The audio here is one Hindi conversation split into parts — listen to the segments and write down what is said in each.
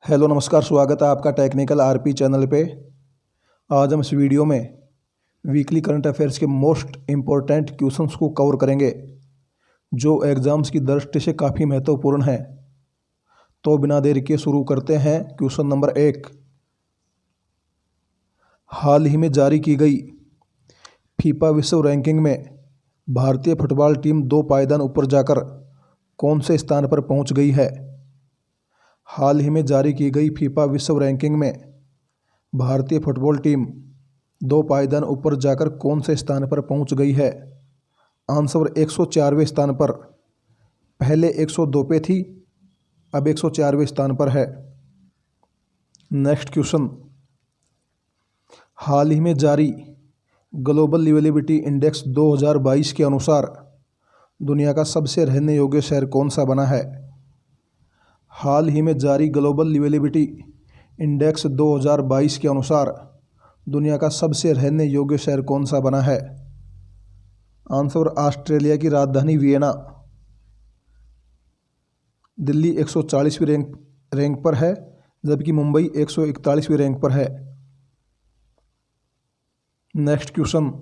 हेलो नमस्कार, स्वागत है आपका टेक्निकल आरपी चैनल पे। आज हम इस वीडियो में वीकली करंट अफेयर्स के मोस्ट इम्पोर्टेंट क्वेश्चंस को कवर करेंगे जो एग्ज़ाम्स की दृष्टि से काफ़ी महत्वपूर्ण हैं। तो बिना देर के शुरू करते हैं। क्वेश्चन नंबर 1, हाल ही में जारी की गई फीफा विश्व रैंकिंग में भारतीय फुटबॉल टीम 2 पायदान ऊपर जाकर कौन से स्थान पर पहुंच गई है? हाल ही में जारी की गई फीफा विश्व रैंकिंग में भारतीय फुटबॉल टीम 2 पायदान ऊपर जाकर कौन से स्थान पर पहुंच गई है? आंसर 104वें स्थान पर। पहले 102 पे थी, अब 104वें स्थान पर है। नेक्स्ट क्वेश्चन, हाल ही में जारी ग्लोबल लिवेबिलिटी इंडेक्स 2022 के अनुसार दुनिया का सबसे रहने योग्य शहर कौन सा बना है? हाल ही में जारी ग्लोबल लिवेबिलिटी इंडेक्स 2022 के अनुसार दुनिया का सबसे रहने योग्य शहर कौन सा बना है? आंसर ऑस्ट्रेलिया की राजधानी वियना। दिल्ली 140वीं रैंक पर है, जबकि मुंबई 141वीं रैंक पर है। नेक्स्ट क्वेश्चन,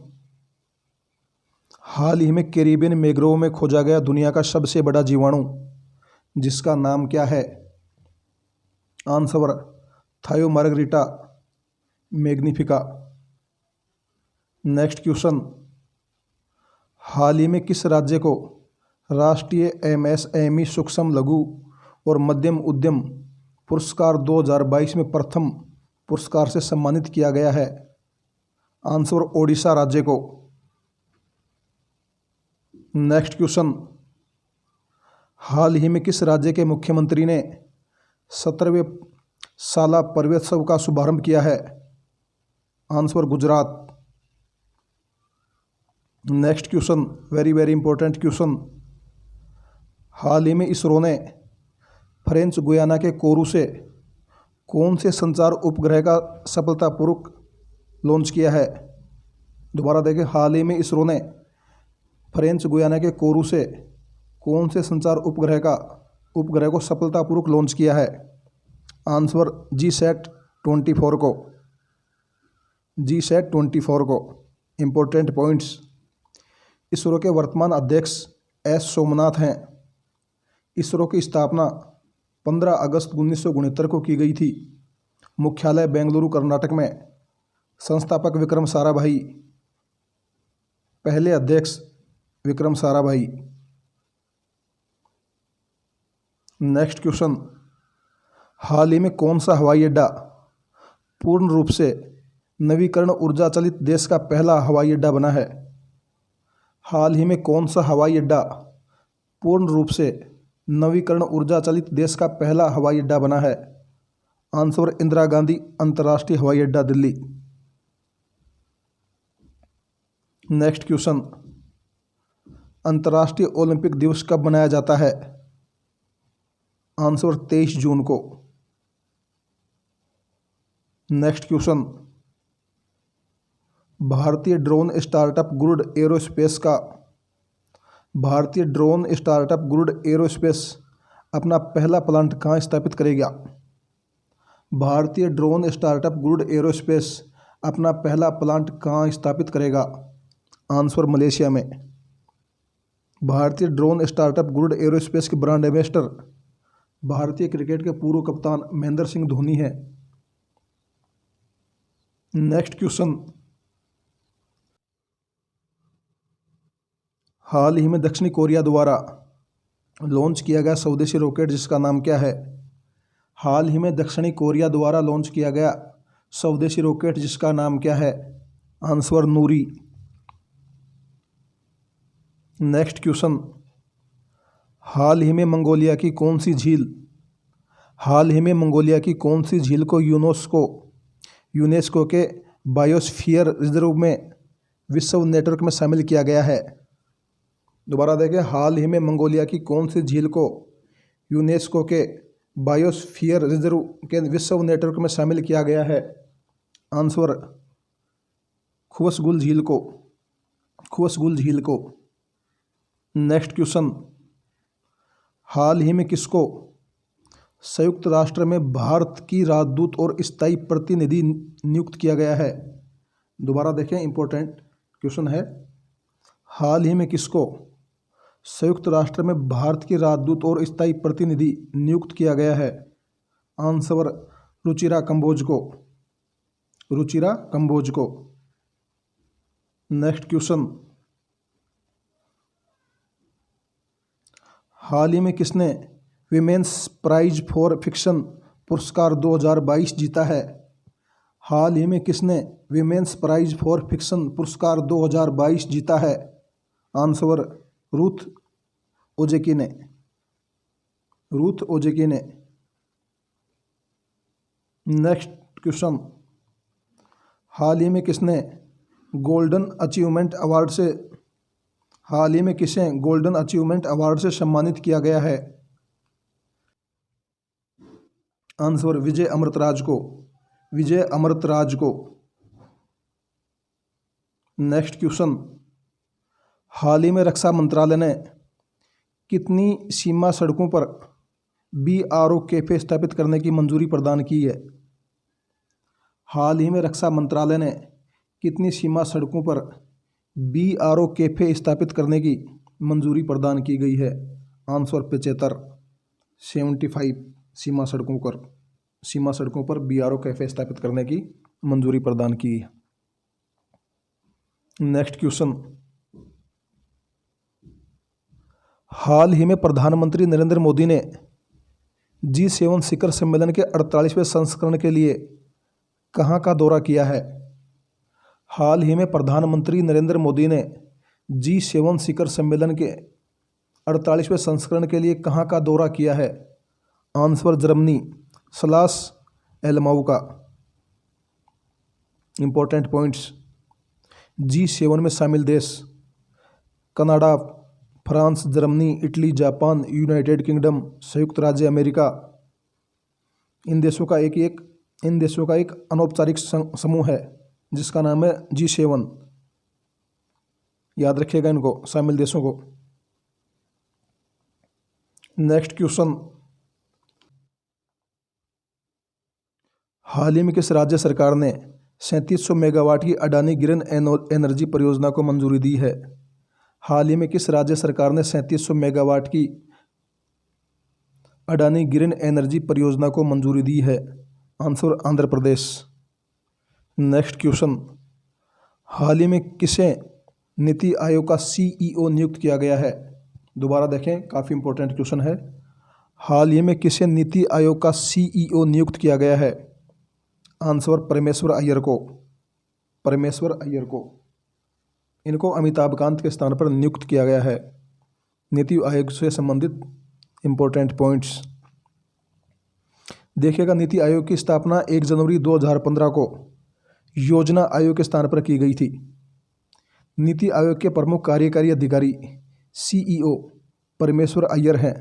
हाल ही में कैरिबियन मैंग्रोव में खोजा गया दुनिया का सबसे बड़ा जीवाणु जिसका नाम क्या है? आंसर थायोमार्गरिटा मैग्निफिका। नेक्स्ट क्वेश्चन, हाल ही में किस राज्य को राष्ट्रीय एमएसएमई सूक्ष्म लघु और मध्यम उद्यम पुरस्कार 2022 में प्रथम पुरस्कार से सम्मानित किया गया है? आंसर ओडिशा राज्य को। नेक्स्ट क्वेश्चन, हाल ही में किस राज्य के मुख्यमंत्री ने 17वें साला पर्वतोत्सव का शुभारंभ किया है? Answer Gujarat. Next question, very important question, हाल ही में इसरो ने फ्रेंच गुयाना के कोरू से कौन से संचार उपग्रह का सफलतापूर्वक लॉन्च किया है? दोबारा देखें, हाल ही में इसरो ने फ्रेंच गुयाना के कोरू से कौन से संचार उपग्रह को सफलतापूर्वक लॉन्च किया है? आंसर GSAT-24 को। GSAT-24 को। इम्पोर्टेंट पॉइंट्स, इसरो के वर्तमान अध्यक्ष एस सोमनाथ हैं। इसरो की स्थापना 15 अगस्त 1969 को की गई थी। मुख्यालय बेंगलुरु कर्नाटक में। संस्थापक विक्रम साराभाई। पहले अध्यक्ष विक्रम साराभाई। नेक्स्ट क्वेश्चन, हाल ही में कौन सा हवाई अड्डा पूर्ण रूप से नवीकरण ऊर्जा चालित देश का पहला हवाई अड्डा बना है? हाल ही में कौन सा हवाई अड्डा पूर्ण रूप से नवीकरण ऊर्जा चालित देश का पहला हवाई अड्डा बना है? आंसर इंदिरा गांधी अंतर्राष्ट्रीय हवाई अड्डा दिल्ली। नेक्स्ट क्वेश्चन, अंतर्राष्ट्रीय ओलंपिक दिवस कब मनाया जाता है? आंसर 23 जून को। नेक्स्ट क्वेश्चन, भारतीय ड्रोन स्टार्टअप गुरुड एरोस्पेस अपना पहला प्लांट कहाँ स्थापित करेगा? भारतीय ड्रोन स्टार्टअप गुरुड एरोस्पेस अपना पहला प्लांट कहाँ स्थापित करेगा? आंसर मलेशिया में। भारतीय ड्रोन स्टार्टअप गुरुड एरोस्पेस के ब्रांड एम्बेसडर भारतीय क्रिकेट के पूर्व कप्तान महेंद्र सिंह धोनी है। नेक्स्ट क्वेश्चन, हाल ही में दक्षिणी कोरिया द्वारा लॉन्च किया गया स्वदेशी रॉकेट जिसका नाम क्या है? हाल ही में दक्षिणी कोरिया द्वारा लॉन्च किया गया स्वदेशी रॉकेट जिसका नाम क्या है? आंसर नूरी। नेक्स्ट क्वेश्चन, हाल ही में मंगोलिया की कौन सी झील को यूनेस्को के बायोस्फीयर रिजर्व में विश्व नेटवर्क में शामिल किया गया है? दोबारा देखें, हाल ही में मंगोलिया की कौन सी झील को यूनेस्को के बायोस्फीयर रिजर्व के विश्व नेटवर्क में शामिल किया गया है? आंसर खुवसगुल झील को। नेक्स्ट क्वेश्चन, हाल ही में किसको संयुक्त राष्ट्र में भारत की राजदूत और स्थायी प्रतिनिधि नियुक्त किया गया है? दोबारा देखें, इंपॉर्टेंट क्वेश्चन है। हाल ही में किसको संयुक्त राष्ट्र में भारत की राजदूत और स्थायी प्रतिनिधि नियुक्त किया गया है? आंसर रुचिरा कंबोज को। रुचिरा कंबोज को। नेक्स्ट क्वेश्चन, हाल ही में किसने विमेंस प्राइज फॉर फिक्शन पुरस्कार 2022 जीता है? हाल ही में किसने विमेंस प्राइज फॉर फिक्शन पुरस्कार 2022 जीता है? आंसर रूथ ओजेकी ने। रूथ ओजेकी ने। नेक्स्ट क्वेश्चन, हाल ही में किसने गोल्डन अचीवमेंट अवार्ड से हाल ही में किसे गोल्डन अचीवमेंट अवार्ड से सम्मानित किया गया है? आंसर विजय अमृतराज को। विजय अमृतराज को। नेक्स्ट क्वेश्चन, हाल ही में रक्षा मंत्रालय ने कितनी सीमा सड़कों पर BRO कैफे स्थापित करने की मंजूरी प्रदान की है? हाल ही में रक्षा मंत्रालय ने कितनी सीमा सड़कों पर BRO कैफे स्थापित करने की मंजूरी प्रदान की गई है? आंसर 75 सीमा सड़कों पर BRO कैफे स्थापित करने की मंजूरी प्रदान की है। नेक्स्ट क्वेश्चन, हाल ही में प्रधानमंत्री नरेंद्र मोदी ने G7 शिखर सम्मेलन के 48वें संस्करण के लिए कहाँ का दौरा किया है? हाल ही में प्रधानमंत्री नरेंद्र मोदी ने G7 शिखर सम्मेलन के 48वें संस्करण के लिए कहाँ का दौरा किया है? आंसर जर्मनी / एलमाऊ का। इंपॉर्टेंट पॉइंट्स, G7 में शामिल देश Canada, France, Germany, Italy, Japan, United kingdom, संयुक्त राज्य अमेरिका। इन देशों का एक अनौपचारिक समूह है जिसका नाम है G7। याद रखिएगा इनको, शामिल देशों को। नेक्स्ट क्वेश्चन, हाल ही में किस राज्य सरकार ने 3700 मेगावाट की अडानी ग्रीन एनर्जी परियोजना को मंजूरी दी है? हाल ही में किस राज्य सरकार ने 3700 मेगावाट की अडानी ग्रीन एनर्जी परियोजना को मंजूरी दी है? Answer Andhra Pradesh. Next question, हाल ही में किसे नीति आयोग का CEO नियुक्त किया गया है? दोबारा देखें, काफ़ी इंपॉर्टेंट क्वेश्चन है। हाल ही में किसे नीति आयोग का CEO नियुक्त किया गया है? आंसर परमेश्वर अय्यर को। परमेश्वर अय्यर को। इनको अमिताभ कांत के स्थान पर नियुक्त किया गया है। नीति आयोग से संबंधित इंपॉर्टेंट पॉइंट्स देखिएगा। नीति आयोग की स्थापना 1 जनवरी 2015 को योजना आयोग के स्थान पर की गई थी। नीति आयोग के प्रमुख कार्यकारी अधिकारी CEO परमेश्वर अय्यर हैं,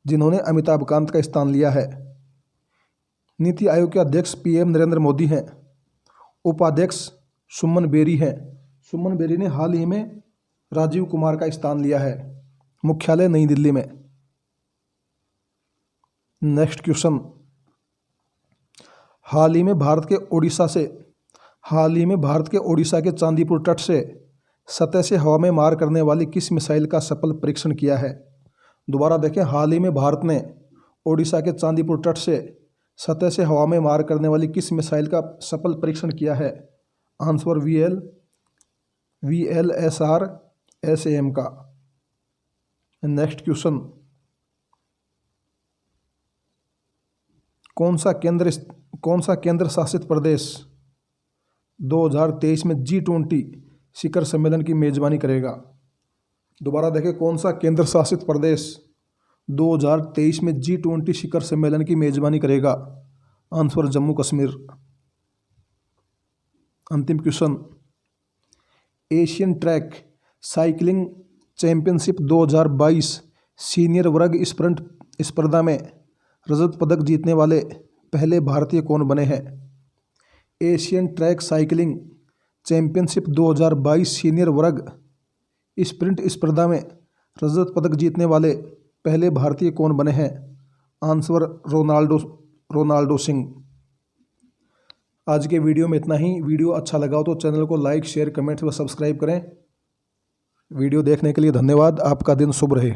जिन्होंने अमिताभ कांत का स्थान लिया है। नीति आयोग के अध्यक्ष PM नरेंद्र मोदी हैं। उपाध्यक्ष सुमन बेरी हैं। सुमन बेरी ने हाल ही में राजीव कुमार का स्थान लिया है। मुख्यालय नई दिल्ली में। नेक्स्ट क्वेश्चन, हाल ही में भारत के ओडिशा के चांदीपुर तट से सतह से हवा में मार करने वाली किस मिसाइल का सफल परीक्षण किया है? दोबारा देखें, हाल ही में भारत ने ओडिशा के चांदीपुर तट से सतह से हवा में मार करने वाली किस मिसाइल का सफल परीक्षण किया है? आंसर VLSR SAM का। नेक्स्ट क्वेश्चन, कौन सा केंद्र शासित प्रदेश 2023 में G20 शिखर सम्मेलन की मेजबानी करेगा? दोबारा देखें, कौन सा केंद्र शासित प्रदेश 2023 में G20 शिखर सम्मेलन की मेजबानी करेगा? आंसर जम्मू कश्मीर। अंतिम question, Asian track cycling championship 2022 senior वर्ग स्प्रिंट स्पर्धा में रजत पदक जीतने वाले पहले भारतीय कौन बने हैं? Asian track cycling championship 2022 senior वर्ग स्प्रिंट स्पर्धा में रजत पदक जीतने वाले पहले भारतीय कौन बने हैं? Answer Ronaldo Singh. आज के वीडियो में इतना ही। वीडियो अच्छा लगा हो तो चैनल को लाइक, शेयर, कमेंट व सब्सक्राइब करें। वीडियो देखने के लिए धन्यवाद। आपका दिन शुभ रहे।